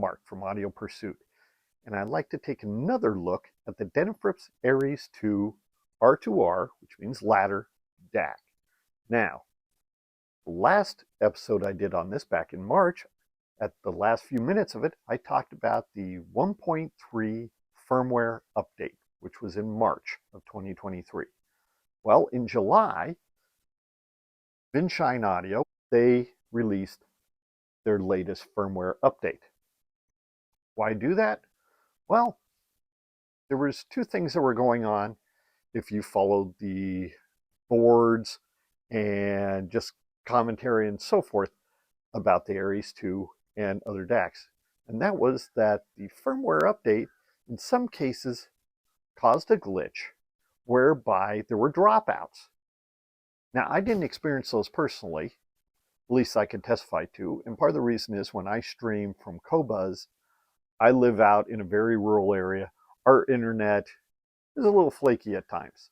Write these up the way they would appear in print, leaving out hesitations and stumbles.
Mark from Audio Pursuit, and I'd like to take another look at the Denefrips Ares 2 R2R, which means ladder, DAC. Now, the last episode I did on this back in March, at the last few minutes of it, I talked about the 1.3 firmware update, which was in March of 2023. Well, in July, Veri-fi Audio, they released their latest firmware update. Why do that? Well, there was two things that were going on if you followed the boards and just commentary and so forth about the Ares 2 and other DACs. And that was that the firmware update in some cases caused a glitch whereby there were dropouts. Now, I didn't experience those personally, at least I can testify to, and part of the reason is when I stream from Qobuz, I live out in a very rural area. Our internet is a little flaky at times.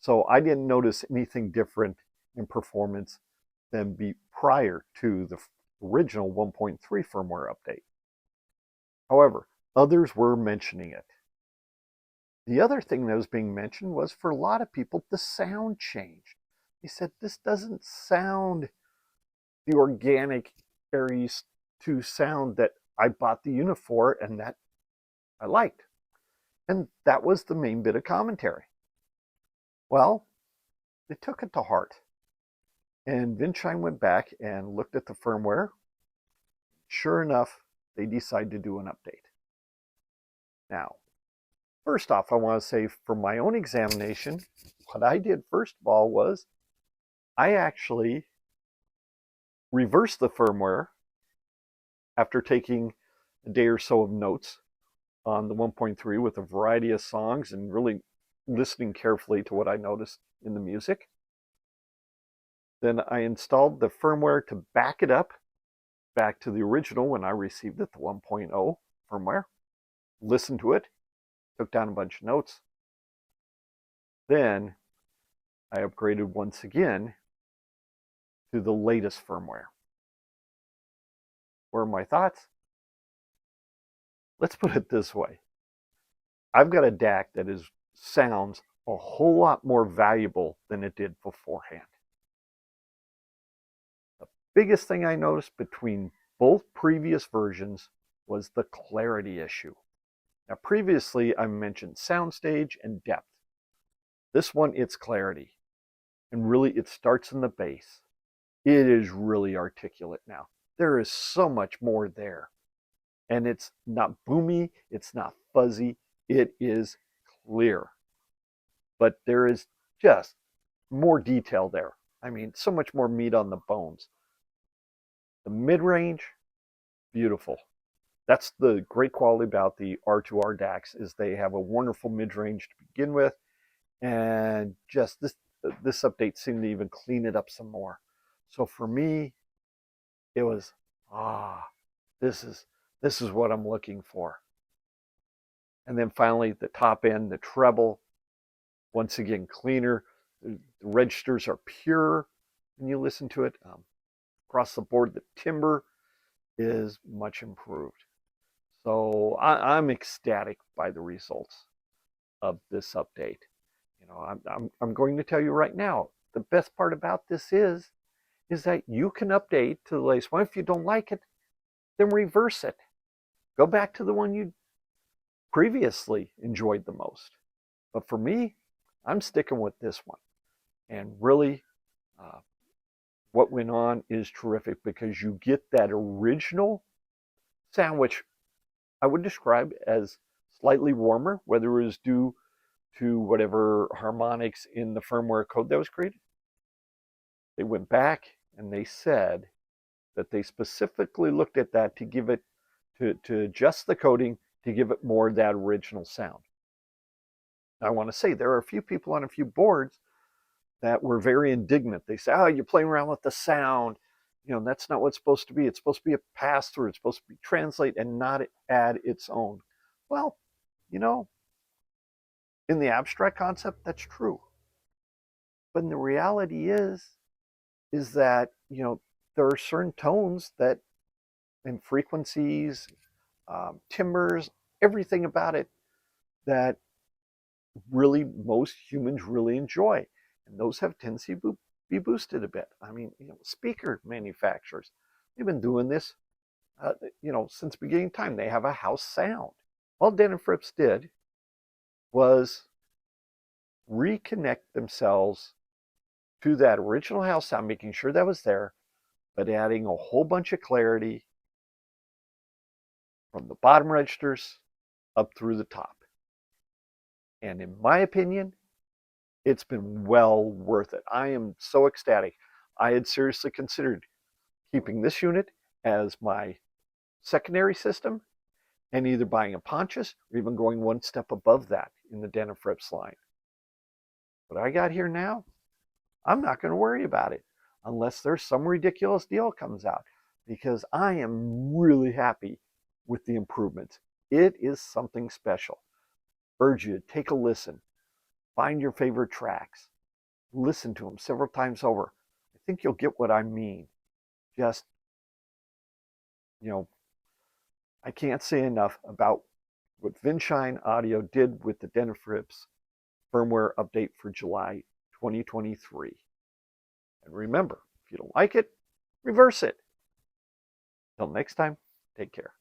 So I didn't notice anything different in performance than prior to the original 1.3 firmware update. However, others were mentioning it. The other thing that was being mentioned was for a lot of people, the sound changed. They said, this doesn't sound the organic Ares 2 sound that I bought the unit for and that I liked. And that was the main bit of commentary. Well, they took it to heart. And Veri-fi went back and looked at the firmware. Sure enough, they decided to do an update. Now, first off, I want to say for my own examination, what I did first of all was I actually reversed the firmware after taking a day or so of notes on the 1.3 with a variety of songs and really listening carefully to what I noticed in the music. Then I installed the firmware to back it up back to the original when I received it, the 1.0 firmware. Listened to it, took down a bunch of notes. Then I upgraded once again to the latest firmware. What are my thoughts? Let's put it this way. I've got a DAC that sounds a whole lot more valuable than it did beforehand. The biggest thing I noticed between both previous versions was the clarity issue. Now, previously I mentioned soundstage and depth. This one, it's clarity. And really, it starts in the bass. It is really articulate now. There is so much more there. And it's not boomy, it's not fuzzy, it is clear. But there is just more detail there. I mean, so much more meat on the bones. The mid-range, beautiful. That's the great quality about the R2R DACs, is they have a wonderful mid-range to begin with, and just this update seemed to even clean it up some more. So for me, it was, this is what I'm looking for. And then finally, the top end, the treble, once again, cleaner. The registers are pure when you listen to it. Across the board, the timbre is much improved. So I'm ecstatic by the results of this update. You know, I'm going to tell you right now, the best part about this is that you can update to the latest one. If you don't like it, then reverse it. Go back to the one you previously enjoyed the most. But for me, I'm sticking with this one. And really, what went on is terrific because you get that original sound, which I would describe as slightly warmer, whether it was due to whatever harmonics in the firmware code that was created. They went back and they said that they specifically looked at that to give it, to adjust the coding to give it more of that original sound. I want to say there are a few people on a few boards that were very indignant. They say, you're playing around with the sound. You know, that's not what it's supposed to be. It's supposed to be a pass-through. It's supposed to be translate and not add its own. Well, you know, in the abstract concept, that's true. But in the reality is that, you know, there are certain tones that, and frequencies, timbers, everything about it that really most humans really enjoy. And those have tendency to be boosted a bit. I mean, speaker manufacturers, they've been doing this, since beginning of time. They have a house sound. All Denafrips did was reconnect themselves to that original house sound, making sure that was there, but adding a whole bunch of clarity from the bottom registers up through the top. And in my opinion, it's been well worth it. I am so ecstatic. I had seriously considered keeping this unit as my secondary system and either buying a Pontius or even going one step above that in the Denefrips line. What I got here now, I'm not going to worry about it unless there's some ridiculous deal comes out, because I am really happy with the improvements. It is something special. Urge you to take a listen. Find your favorite tracks. Listen to them several times over. I think you'll get what I mean. Just, I can't say enough about what Vinshine Audio did with the Denefrips firmware update for July 2023. And remember, if you don't like it, reverse it. Till next time, take care.